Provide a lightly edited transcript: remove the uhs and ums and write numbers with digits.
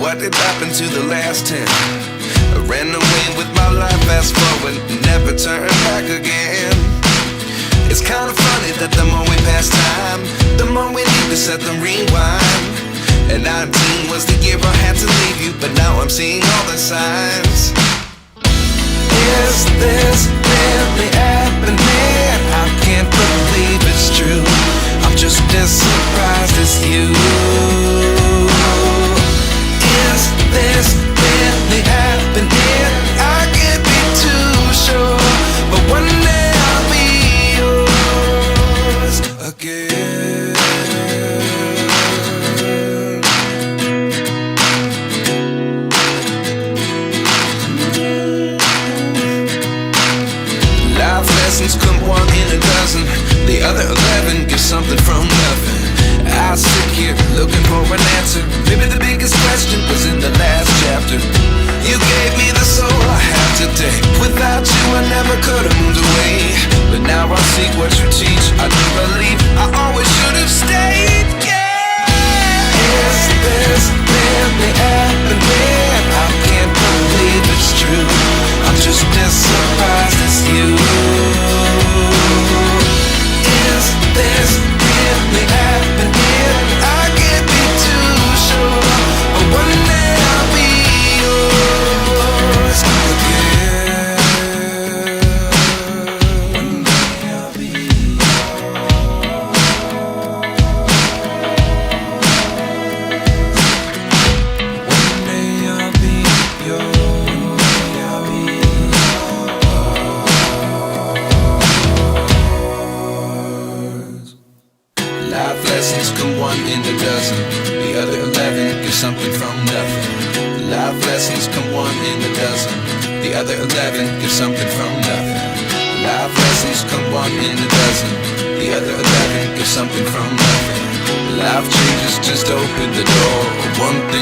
what did happen to the last 10? I ran away with my life, fast forward, never turn back again. It's kinda funny that the more we pass time, the more we need to set the rewind. And 19 was the year I had to leave you, but now I'm seeing all the signs. Is this really happening? I can't believe it's true. I'm just as surprised as you. Is this really happening? I can't be too sure, but one day I'll be yours again. Life lessons come one in a dozen. The other 11 get something from nothing. I sit here looking for an answer. Maybe the biggest question was in the last chapter. You gave me the soul I have today. Without you I never could have moved away. But now I see what you teach. I do believe I always should have stayed. Yeah. Is this really happening? I can't believe it's true. I'm just as surprised as you. Is this really happening? I can't be too sure, but one day I'll be yours again. One day I'll be yours. One day I'll be yours. I'll be yours. Life lessons come one in a dozen. The other 11 get something from nothing. Life lessons come one in a dozen. The other 11 get something from nothing. Life lessons come one in a dozen. The other 11 get something from nothing. Life changes just open the door. One thing